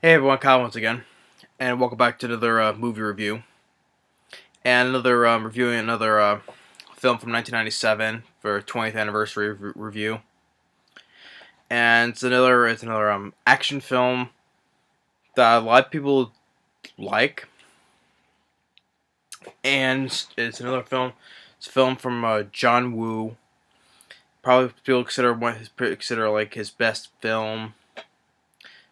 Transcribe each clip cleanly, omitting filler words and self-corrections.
Hey everyone, Kyle once again, and welcome back to another movie review, and another reviewing another film from 1997 for 20th anniversary review, and it's another action film that a lot of people like, and it's another film. It's a film from John Woo. Probably people consider like his best film.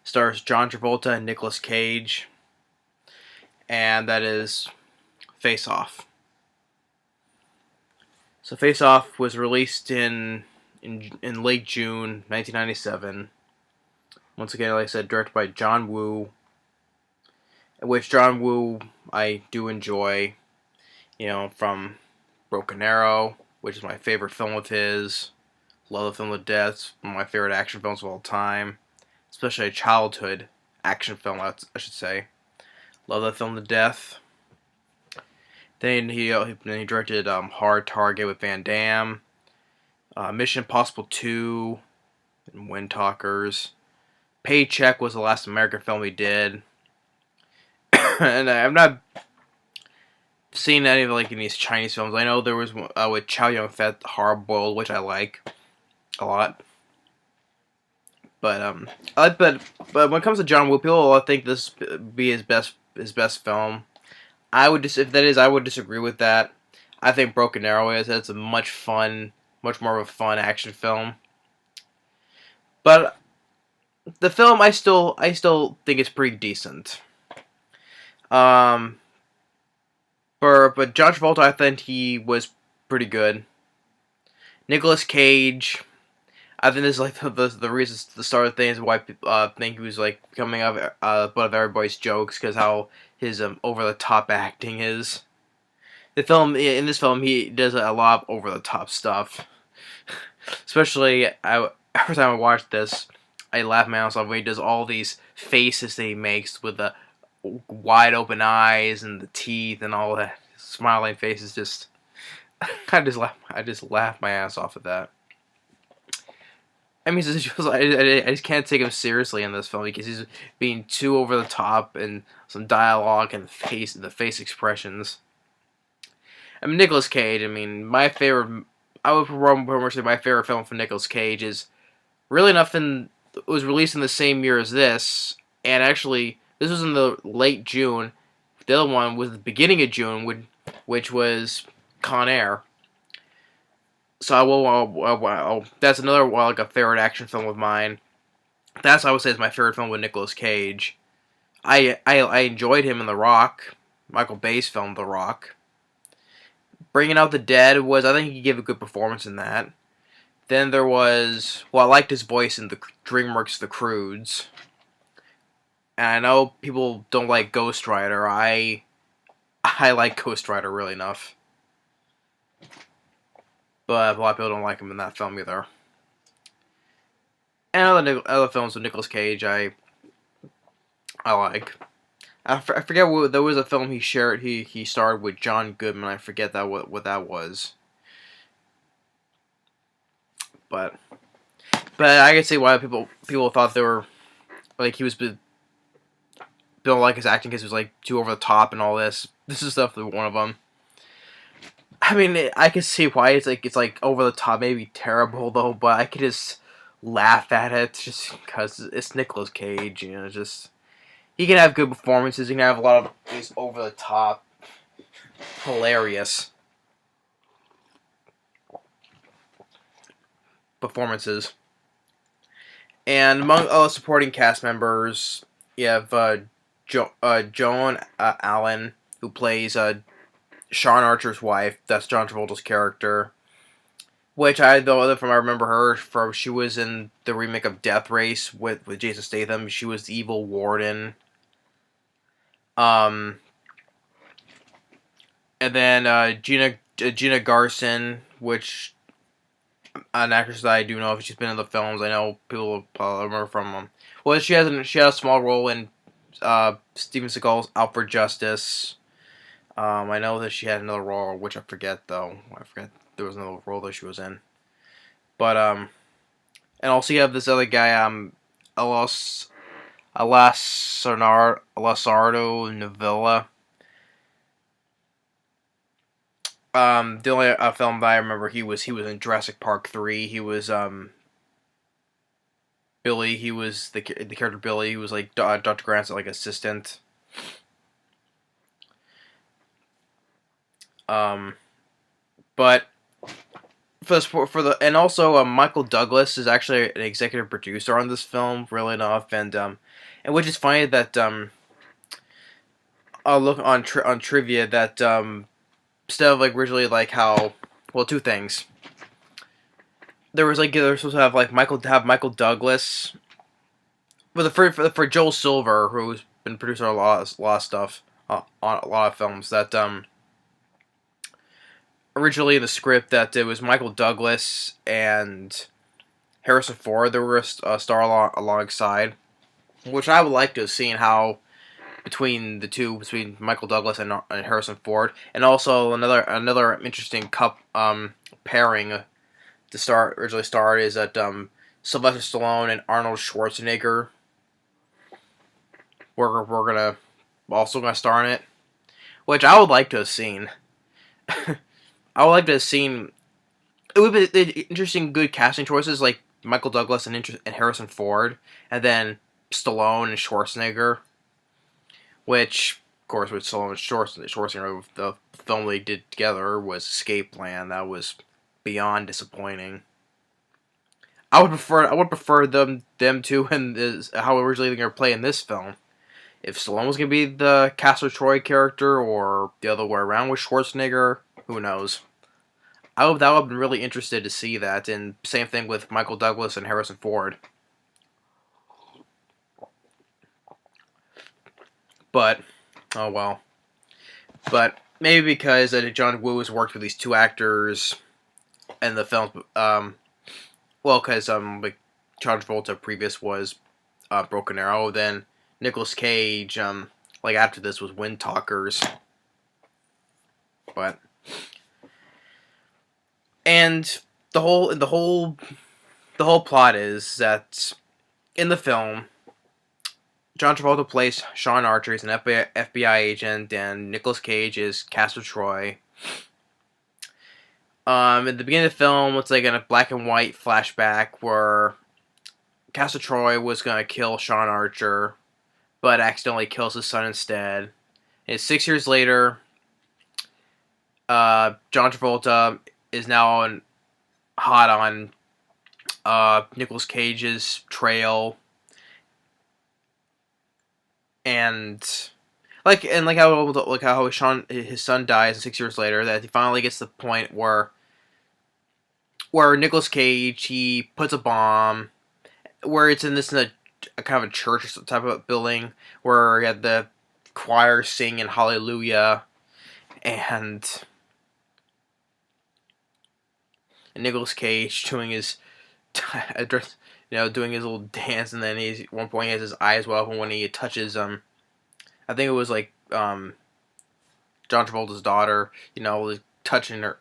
Stars John Travolta and Nicolas Cage, and that is Face Off. So Face Off was released in late June 1997. Once again, like I said, directed by John Woo, which John Woo I do enjoy. From Broken Arrow, which is my favorite film of his. Love the Film to Death, one of my favorite action films of all time, especially a childhood action film, I should say. Love the Film to Death. Then he directed Hard Target with Van Damme, Mission Impossible 2, and Wind Talkers. Paycheck was the last American film he did. And I've not seen any of in these Chinese films. I know there was with Chow Yun-fat, Hard Boiled, which I like a lot. But but when it comes to John Woo, people think this be his best film. I would disagree with that. I think Broken Arrow is. It's a much more of a fun action film. But the film, I still think it's pretty decent. But John Travolta, I think he was pretty good. Nicolas Cage, I think this is like the reasons, the start of things why people think he was like coming up butt of everybody's jokes, because how his over the top acting is. In this film he does a lot of over the top stuff. Especially every time I watch this, I laugh my ass off when he does all these faces that he makes with the wide open eyes and the teeth and all that smiling faces. Just I just laugh my ass off at that. I mean, I just can't take him seriously in this film because he's being too over the top and some dialogue and the face expressions. I mean, Nicolas Cage. I mean, I would probably say my favorite film from Nicolas Cage is really nothing. It was released in the same year as this, and actually, this was in the late June. The other one was the beginning of June, which was Con Air. So that's another like a favorite action film of mine. I would say is my favorite film with Nicolas Cage. I enjoyed him in The Rock, Michael Bay's film The Rock. Bringing Out the Dead I think he gave a good performance in that. Then there was, I liked his voice in the DreamWorks The Croods. And I know people don't like Ghost Rider. I like Ghost Rider really enough. But a lot of people don't like him in that film either. And other films with Nicolas Cage I like. I forget there was a film he starred with John Goodman. I forget what that was. But I can see why people thought they were like he was don't like his acting because he was like too over the top and all this. This is definitely one of them. I mean, I can see why it's like over the top, maybe terrible though, but I could just laugh at it just because it's Nicolas Cage. Just he can have good performances. He can have a lot of these over the top, hilarious performances. And among other supporting cast members, you have Joan Allen, who plays Sean Archer's wife. That's John Travolta's character. Which I remember her from, she was in the remake of Death Race with Jason Statham. She was the evil warden. And then Gina Garson, which an actress that I do know if she's been in the films. I know people probably remember from well, she had a small role in Steven Seagal's Out for Justice. I know that she had another role, which I forget though. I forget there was another role that she was in. But and also you have this other guy, Alessandro Nivola. The only film that I remember he was in Jurassic Park 3. He was Billy. He was the character Billy. He was like Dr. Grant's like assistant. Um, but and also Michael Douglas is actually an executive producer on this film, really enough, and which is funny that I'll look on trivia that instead of like originally like how, well, two things. There was like they were supposed to have like Michael Douglas, but for Joel Silver, who's been producer on a lot of stuff on a lot of films, that originally in the script that it was Michael Douglas and Harrison Ford that were a star alongside, which I would like to have seen how between the two, between Michael Douglas and Harrison Ford, and also another interesting pairing to start originally started is that Sylvester Stallone and Arnold Schwarzenegger we're gonna also gonna star in it, which I would like to have seen. I would like to have seen. It would be interesting, good casting choices like Michael Douglas and Harrison Ford, and then Stallone and Schwarzenegger. Which, of course, with Stallone and Schwarzenegger, the film they did together was Escape Plan. That was beyond disappointing. I would prefer them two and how originally they're gonna play in this film. If Stallone was gonna be the Castle Troy character or the other way around with Schwarzenegger, who knows? I would have been really interested to see that, and same thing with Michael Douglas and Harrison Ford. But oh well. But maybe because John Woo has worked with these two actors in the film, well, because like John Travolta previous was Broken Arrow, then Nicolas Cage like after this was Wind Talkers, but and the whole plot is that in the film John Travolta plays Sean Archer. He's an FBI agent, and Nicolas Cage is Castor Troy. At the beginning of the film, it's like in a black and white flashback where Castor Troy was gonna kill Sean Archer, but accidentally kills his son instead. And 6 years later, John Travolta is now hot on Nicolas Cage's trail, and how Sean his son dies, and 6 years later that he finally gets to the point where Nicolas Cage he puts a bomb where it's in a kind of a church type of building where you had the choir singing Hallelujah and Nicolas Cage doing his doing his little dance, and then at one point he has his eyes well open when he touches I think it was like John Travolta's daughter, like touching her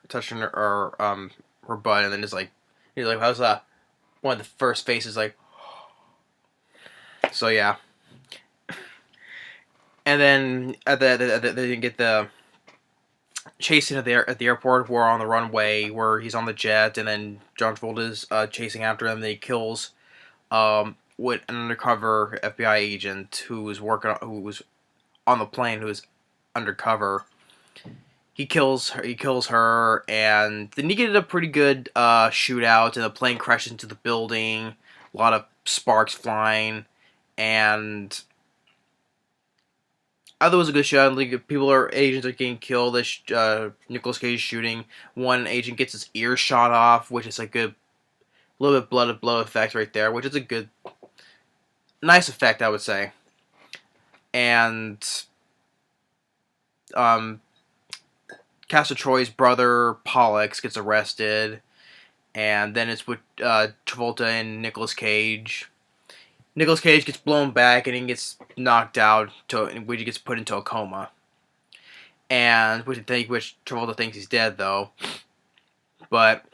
butt, and then he's like how's that? One of the first faces like, so yeah, and then they get the chasing at the airport. We're on the runway where he's on the jet, and then John Travolta's chasing after him. Then he kills with an undercover FBI agent who was on the plane, who was undercover. He kills her, and then you get a pretty good shootout, and the plane crashes into the building. A lot of sparks flying, and I thought it was a good shot. Like agents are getting killed. Nicolas Cage shooting. One agent gets his ear shot off, which is a good little bit blood effect right there, which is a good, nice effect, I would say. And Castor Troy's brother Pollux gets arrested, and then it's with Travolta and Nicolas Cage. Nicolas Cage gets blown back, and he gets knocked out, which he gets put into a coma. And which Travolta thinks he's dead, though. But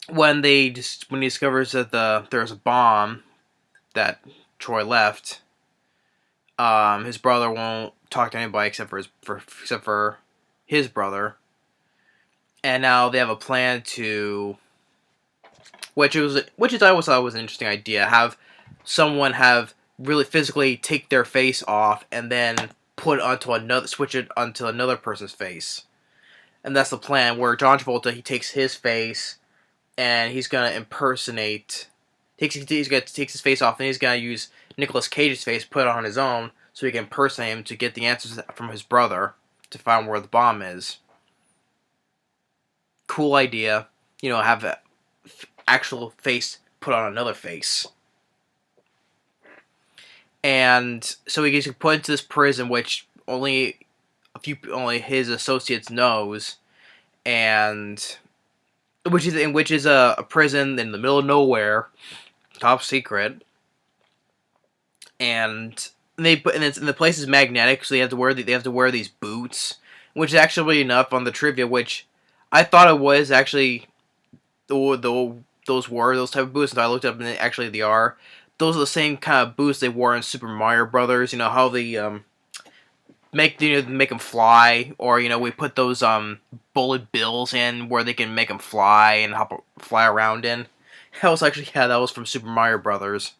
when he discovers that there's a bomb that Troy left, his brother won't talk to anybody except for his brother, and now they have a plan to, which I always thought was an interesting idea. Have someone have really physically take their face off and then switch it onto another person's face, and that's the plan. Where John Travolta, he takes his face and he's gonna impersonate. He's gonna take his face off and he's gonna use Nicolas Cage's face, put it on his own, so he can impersonate him to get the answers from his brother to find where the bomb is. Cool idea, have an actual face put on another face. And so he gets put into this prison, which only his associates knows, and which is a prison in the middle of nowhere, top secret. And the place is magnetic, so they have to wear these boots, which is actually enough on the trivia, which I thought it was actually those type of boots, and I looked up and actually they are. Those are the same kind of boots they wore in Super Mario Brothers. You know how they make them fly, or we put those bullet bills in where they can make them fly and fly around in. That was from Super Mario Brothers.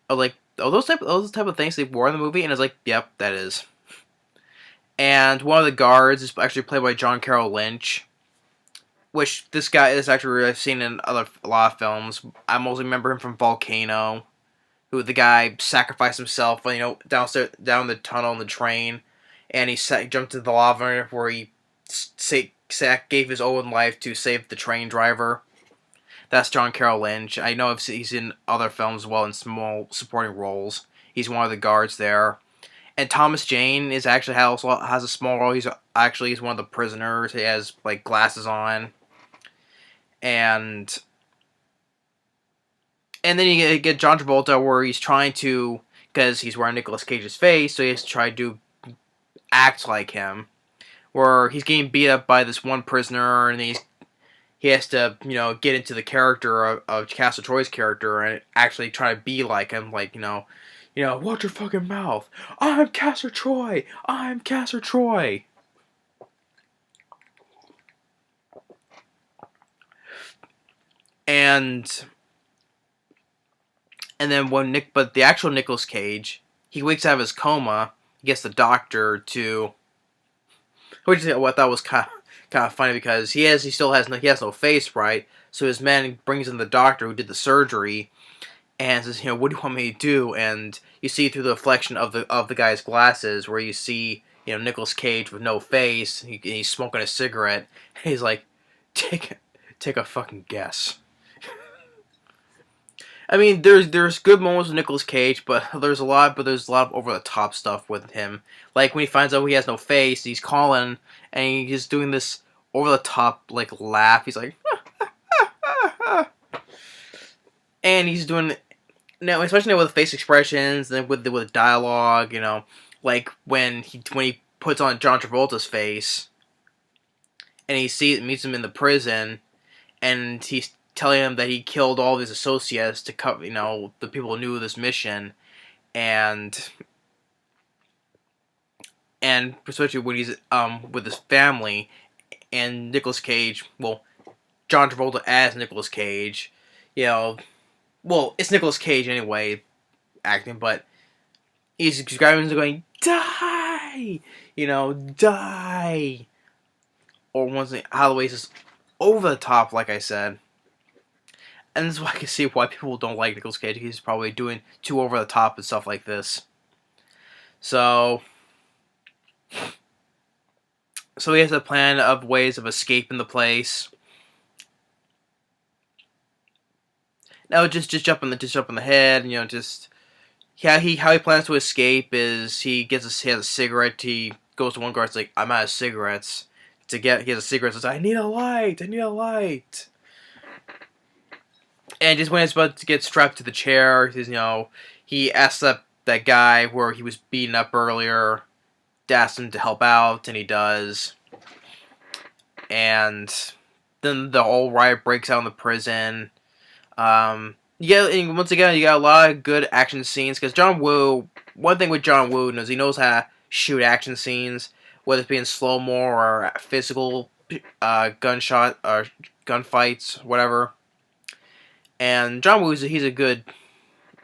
I was like, those type of things they wore in the movie, and I was like, yep, that is. And one of the guards is actually played by John Carroll Lynch, which this guy is actually I've seen in a lot of films. I mostly remember him from Volcano, who the guy sacrificed himself, downstairs, down the tunnel in the train, and he jumped into the lava where he gave his own life to save the train driver. That's John Carroll Lynch. I know he's in other films as well in small supporting roles. He's one of the guards there. And Thomas Jane has a small role. He's one of the prisoners. He has glasses on. And then you get John Travolta, where he's trying to, because he's wearing Nicolas Cage's face, so he has to try to act like him. Where he's getting beat up by this one prisoner, and he has to, get into the character of Castor Troy's character and actually try to be like him, watch your fucking mouth. I'm Castor Troy. I'm Castor Troy. And then but the actual Nicolas Cage, he wakes out of his coma. He gets the doctor to, which is what I thought was kind of funny, because he has no face, right? So his man brings in the doctor who did the surgery, and says, what do you want me to do? And you see through the reflection of the guy's glasses, where you see Nicolas Cage with no face. He's smoking a cigarette. And he's like, take a fucking guess. I mean, there's good moments with Nicolas Cage, but there's a lot of over the top stuff with him. Like when he finds out he has no face, he's calling and he's doing this over the top laugh. He's like, and he's doing now, especially with face expressions and with the dialogue. Like when he puts on John Travolta's face, and meets him in the prison, and he's telling him that he killed all of his associates to cover, the people who knew this mission, and especially when he's with his family, and Nicolas Cage, John Travolta as Nicolas Cage, it's Nicolas Cage anyway, acting, but he's describing him going, die, die, or once Holloway's just over the top, like I said. And this is why I can see why people don't like Nicolas Cage. He's probably doing too over the top and stuff like this. So he has a plan of ways of escaping the place. Now just jump on the head, how he plans to escape is he has a cigarette. He goes to one guard, like, I'm out of cigarettes. He has a cigarette, says, I need a light. And just when he's about to get strapped to the chair, he asks that guy where he was beaten up earlier, asks him to help out, and he does. And then the whole riot breaks out in the prison. Yeah, and once again, you got a lot of good action scenes because John Woo. One thing with John Woo is he knows how to shoot action scenes, whether it's being slow mo or physical gunshot or gunfights, whatever. And John Woo, he's a good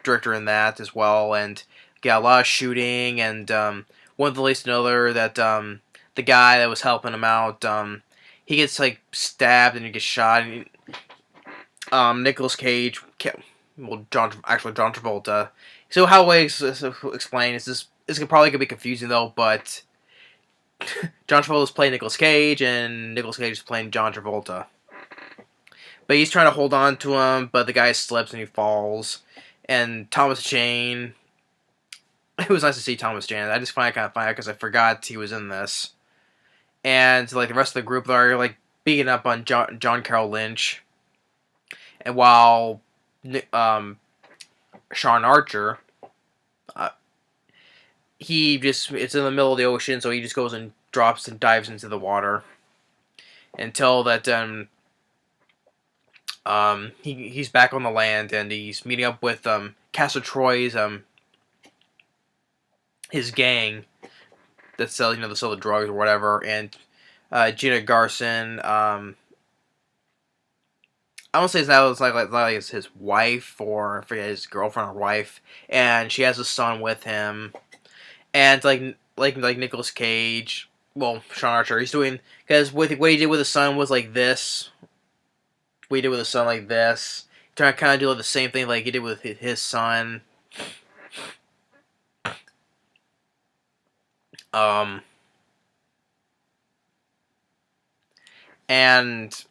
director in that as well, and got a lot of shooting. And one of the least another that the guy that was helping him out, he gets like stabbed and he gets shot. And Nicolas Cage, well, John Travolta. So how I explain is this? This could probably be confusing though, but John Travolta is playing Nicolas Cage, and Nicolas Cage is playing John Travolta. But he's trying to hold on to him, but the guy slips and he falls. And Thomas Jane, it was nice to see Thomas Jane. I just find it kind of funny because I forgot he was in this. And like the rest of the group are like beating up on John Carroll Lynch, and while Sean Archer, uh, it's in the middle of the ocean, so he just goes and drops and dives into the water until that he's back on the land and he's meeting up with Castor Troy's his gang that sell the drugs or whatever, and Gina Gershon. I don't say it's like it's his wife or I forget his girlfriend or wife, and she has a son with him, and like Nicolas Cage, well Sean Archer, he's doing because what he did with his son was like this. What he did with his son like this, trying to kind of do like the same thing like he did with his son. Um, and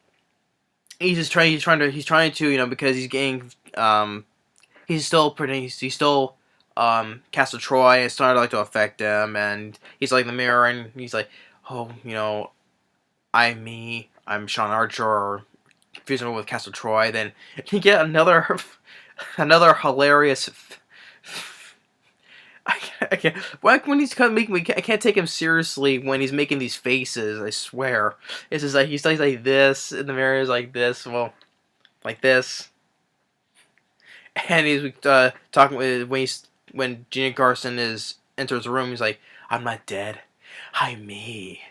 he's trying to because he's getting he's still Castle Troy. It's starting to like to affect him, and he's like in the mirror and he's like, oh, I'm Sean Archer, or confusing him with Castle Troy. Then you get another hilarious. I can't. When he's making, I can't take him seriously when he's making these faces. I swear, it's just like he's like this in the mirror, is like this. Well, like this, and he's talking with when Gina Garson enters the room. He's like, "I'm not dead, I'm me."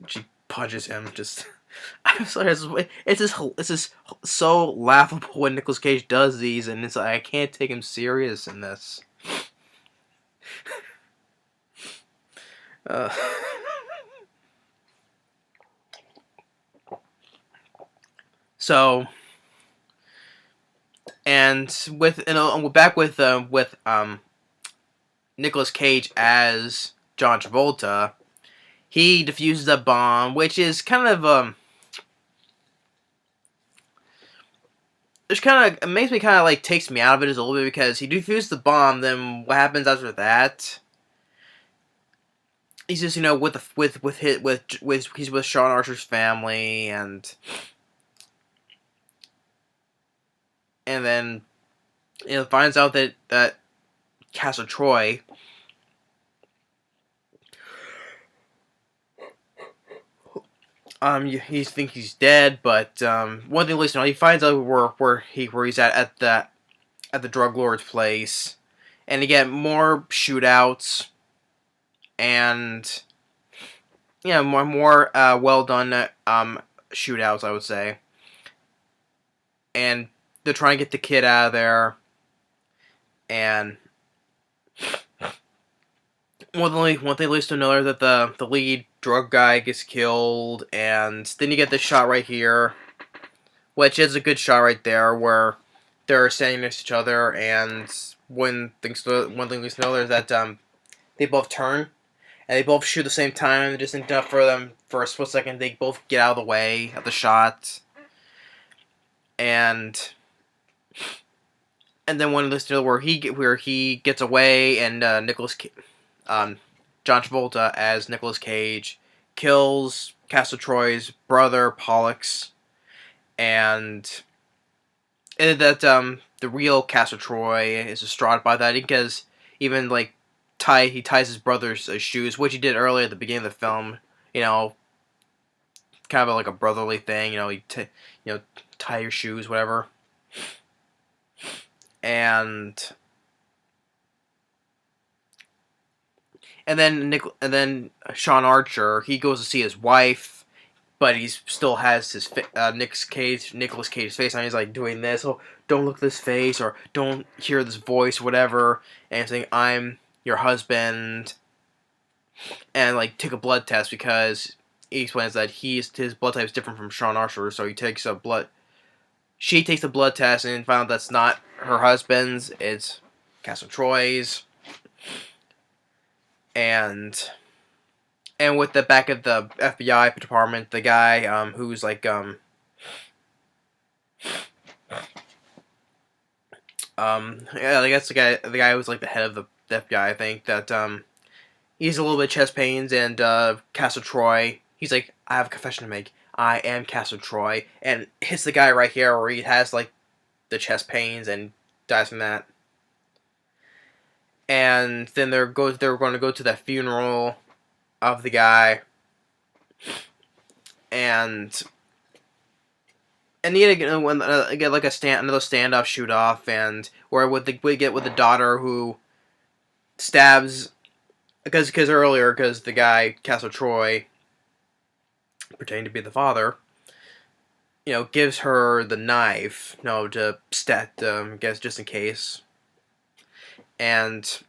She punches him. Just, I'm sorry. It's just so laughable when Nicolas Cage does these, and it's like I can't take him serious in this. Uh, so, and we're back with Nicolas Cage as John Travolta. He defuses a bomb, which is kind of it makes me kind of like takes me out of it a little bit because he defused the bomb. Then what happens after that? He's just he's with Sean Archer's family, and then finds out that Castle Troy he thinks he's dead, but one thing, listen, he finds out where he's at the drug lord's place, and you get more shootouts, and more well done shootouts, I would say, and they're trying to get the kid out of there, and one thing leads to another, that the lead drug guy gets killed, and then you get this shot right here, which is a good shot right there, where they're standing next to each other, and one thing leads to another is that they both turn, and they both shoot at the same time, and just enough for them for a split second, they both get out of the way of the shot, and then one leads to another where he gets away, and John Travolta as Nicolas Cage kills Castor Troy's brother Pollux, and that the real Castor Troy is distraught by that because even like he ties his brother's shoes, which he did earlier at the beginning of the film. Kind of like a brotherly thing. You tie your shoes, whatever. and then Sean Archer, he goes to see his wife, but he still has his Nicolas Cage's face on. He's like doing this. Oh, don't look at this face, or don't hear this voice, whatever. And he's saying, "I'm your husband," and like take a blood test because he explains that his blood type is different from Sean Archer, so he takes a blood. She takes the blood test and found out that's not her husband's. It's Castle Troy's, and with the back of the FBI department, the guy who's like yeah, I guess the guy who's like the head of the FBI, I think that he's a little bit chest pains, and Castle Troy, he's like, I have a confession to make. I am Castle Troy, and hits the guy right here where he has like the chest pains and dies from that. And then they're going to go to the funeral of the guy, and you get like another standoff shoot off, and where we get with the daughter who stabs because the guy Castle Troy, pretending to be the father, gives her the knife, to guess just in case. And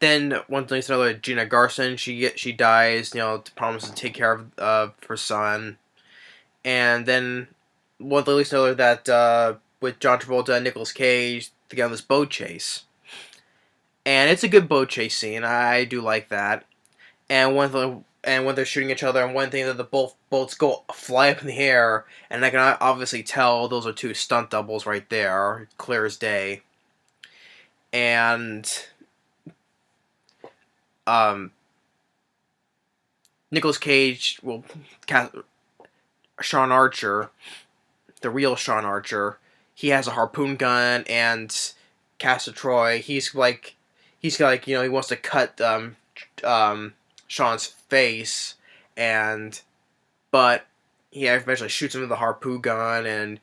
then one thing another, Gina Gershon, she dies, to promise to take care of her son. And then one thing another that with John Travolta and Nicolas Cage, they got this boat chase. And it's a good boat chase scene. I do like that. And when they're shooting each other, and one thing that the boats fly up in the air, and I can obviously tell those are two stunt doubles right there, clear as day. And Nicolas Cage, Sean Archer, the real Sean Archer, he has a harpoon gun, and Castle Troy, he wants to cut Sean's face, but he eventually shoots him with the harpoon gun, and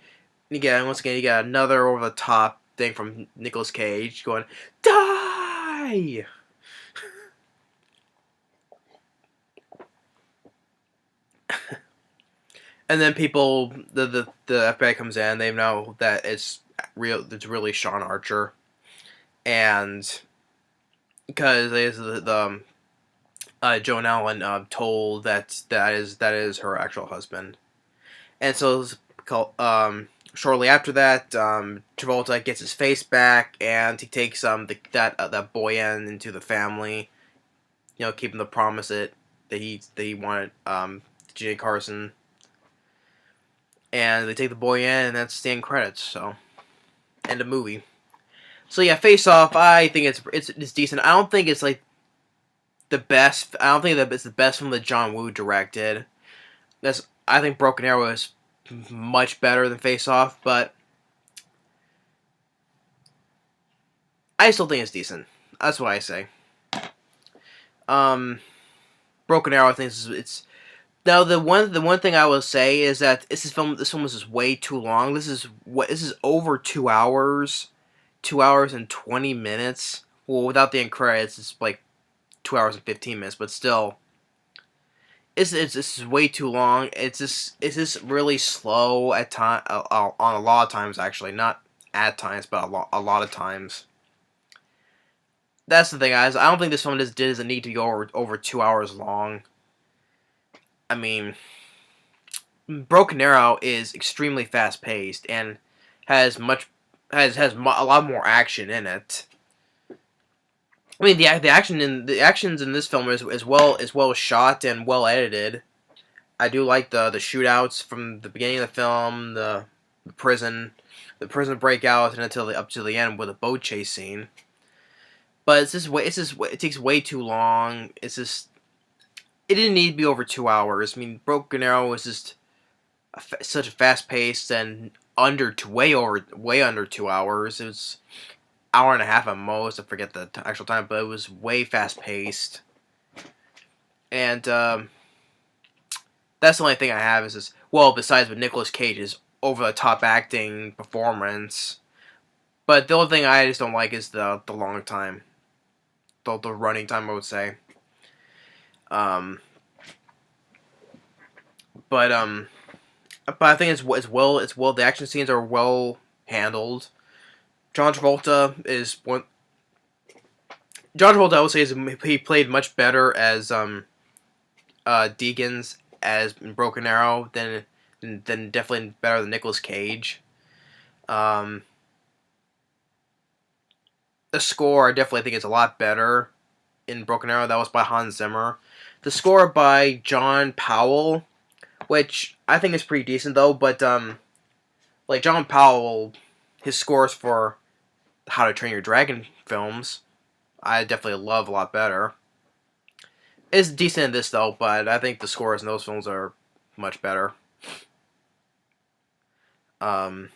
once again you got another over the top thing from Nicolas Cage going, die. And then the FBI comes in. They know that it's real. It's really Sean Archer, and because Joan Allen told that is her actual husband, and so shortly after that, Travolta gets his face back, and he takes that boy into the family, keeping the promise that he wanted Gina Carson. And they take the boy in, and that's the end credits. So, end of movie. So yeah, Face Off. I think it's decent. I don't think it's like the best. I don't think that it's the best film that John Woo directed. I think Broken Arrow is much better than Face Off, but I still think it's decent. That's what I say. Broken Arrow, I think it's. Now the one thing I will say is that this film is just way too long. This is over 2 hours, 2 hours and 20 minutes. Well, without the end credits, it's like 2 hours and 15 minutes. But still, it's way too long. It's just really slow at time on a lot of times, actually, not at times, but a lot of times. That's the thing, guys. I don't think this film doesn't need to go over 2 hours long. I mean, Broken Arrow is extremely fast paced and has a lot more action in it. I mean, the actions in this film is well shot and well edited. I do like the shootouts from the beginning of the film, the prison breakout, and up to the end with a boat chase scene. But it takes way too long. It didn't need to be over 2 hours. I mean, Broken Arrow was just such a fast paced and way under 2 hours. It was hour and a half at most. I forget the actual time, but it was way fast paced. And that's the only thing I have is this. Well, besides with Nicolas Cage, his over the top acting performance. But the only thing I just don't like is the long time, the running time, I would say. Um, but I think it's well. The action scenes are well handled. John Travolta is one. John Travolta, I would say, he played much better as Deegan's as in Broken Arrow than definitely better than Nicolas Cage. Um, the score, I definitely think is a lot better in Broken Arrow. That was by Hans Zimmer. The score by John Powell, which I think is pretty decent though. But like John Powell, his scores for How to Train Your Dragon films, I definitely love a lot better. It's decent in this though, but I think the scores in those films are much better. Um,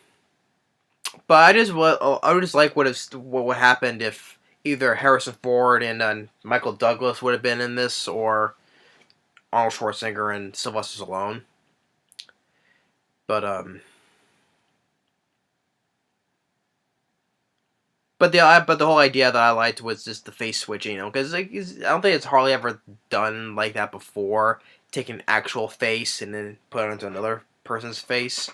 but I just like what happened if either Harrison Ford and Michael Douglas would have been in this, or Arnold Schwarzenegger and Sylvester Stallone. But but the whole idea that I liked was just the face switching, because like, I don't think it's hardly ever done like that before, taking an actual face and then put it onto another person's face.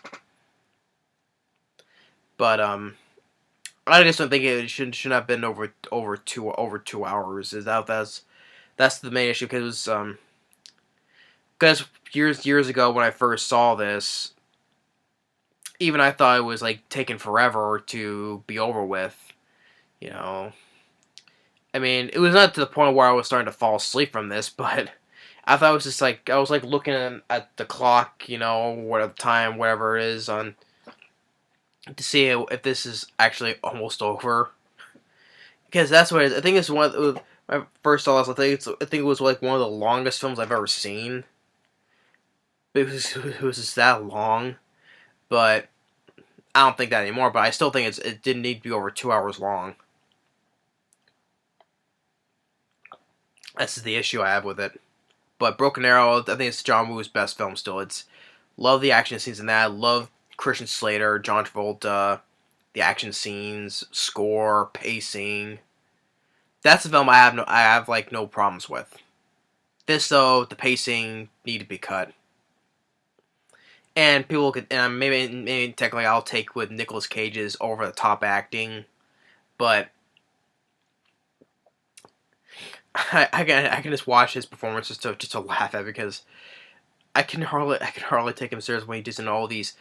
But I just don't think it should have been over 2 hours. That's the main issue, because years ago when I first saw this, even I thought it was like taking forever to be over with. You know, I mean, it was not to the point where I was starting to fall asleep from this, but I thought it was just like I was like looking at the clock, what time, whatever it is, on to see if this is actually almost over. Because that's what it is. I think it's when I first saw this. I think it was like one of the longest films I've ever seen. It was just that long, but I don't think that anymore. But I still think it didn't need to be over 2 hours long. That's the issue I have with it. But Broken Arrow, I think it's John Woo's best film still. It's love the action scenes in that. I love Christian Slater, John Travolta, the action scenes, score, pacing. That's the film I have like no problems with. This though, the pacing need to be cut. And people could, and maybe technically I'll take with Nicolas Cage's over the top acting, but I can just watch his performance just to laugh at, because I can hardly take him serious when he does in all these,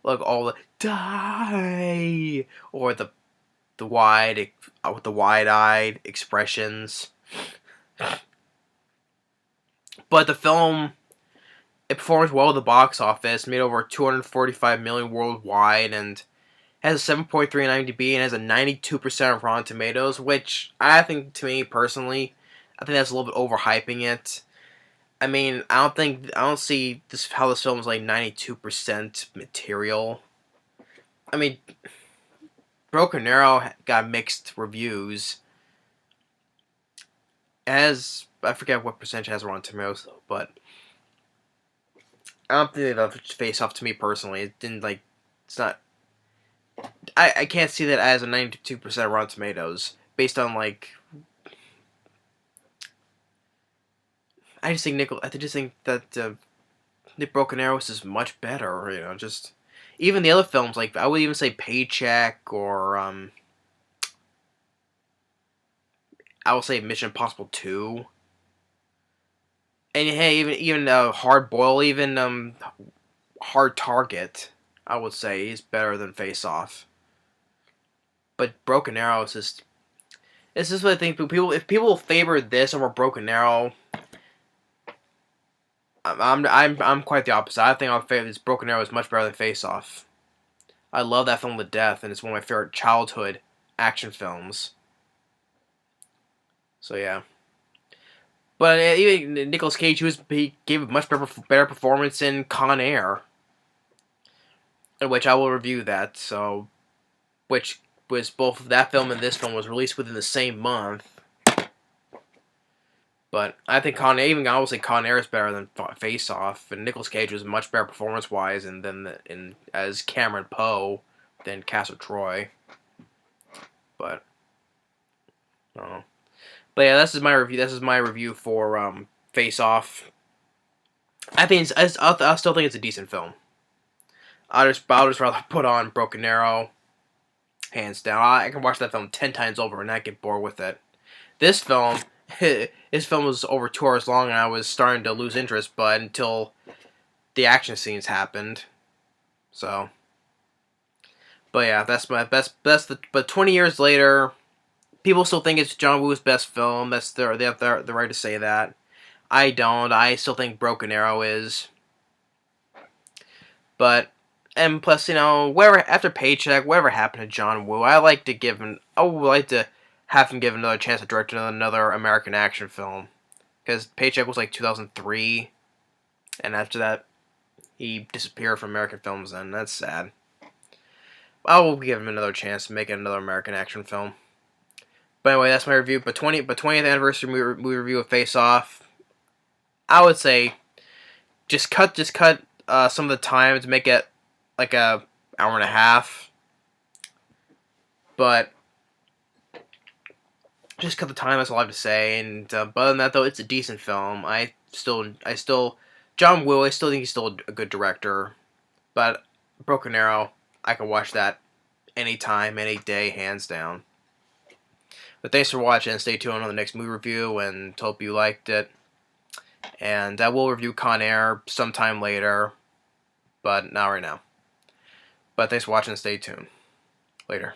like all the die, or the wide with the wide-eyed expressions. But the film, it performs well at the box office, made over 245 million worldwide, and has a 7.3 on IMDb and has a 92% of Rotten Tomatoes, which I think, to me personally, I think that's a little bit overhyping it. I mean, I don't see how this film is like 92% material. I mean, Broken Arrow got mixed reviews. I forget what percentage it has Rotten Tomatoes though, but I don't think that Face Off to me personally. It didn't like, it's not. I can't see that as a 92% Rotten Tomatoes based on like. I just think that Nick Broken Arrow is much better. Just even the other films, like I would even say Paycheck, or I will say Mission Impossible 2. And hey, even Hard Boil, even Hard Target, I would say is better than Face Off. But Broken Arrow is just. It's just what I think. If people favor this over Broken Arrow, I'm quite the opposite. I think I'll favor this. Broken Arrow is much better than Face Off. I love that film to death, and it's one of my favorite childhood action films. So yeah. But even Nicolas Cage, he gave a much better performance in Con Air, in which I will review that. So, which was both that film and this film was released within the same month. But I think I will say Con Air is better than Face Off, and Nicolas Cage was much better performance wise, and as Cameron Poe than Castle Troy. But oh. But yeah, this is my review. This is my review for Face Off. I think I still think it's a decent film. I'll just rather put on Broken Arrow, hands down. I can watch that film 10 times over and not get bored with it. This film, this film was over 2 hours long, and I was starting to lose interest, but until the action scenes happened. So, but yeah, that's my best. But 20 years later, people still think it's John Woo's best film. They have the right to say that. I don't. I still think Broken Arrow is. But and plus, whatever after Paycheck, whatever happened to John Woo, I would like to have him give another chance to direct another American action film, because Paycheck was like 2003, and after that, he disappeared from American films. And that's sad. I will give him another chance to make another American action film. But anyway, that's my review. But 20th anniversary movie review of Face Off. I would say just cut some of the time to make it like a hour and a half. But just cut the time. That's all I have to say. And but other than that, though, it's a decent film. John Woo. I still think he's still a good director. But Broken Arrow, I can watch that anytime, any day, hands down. But thanks for watching, and stay tuned on the next movie review, and hope you liked it. And I will review Con Air sometime later, but not right now. But thanks for watching, and stay tuned. Later.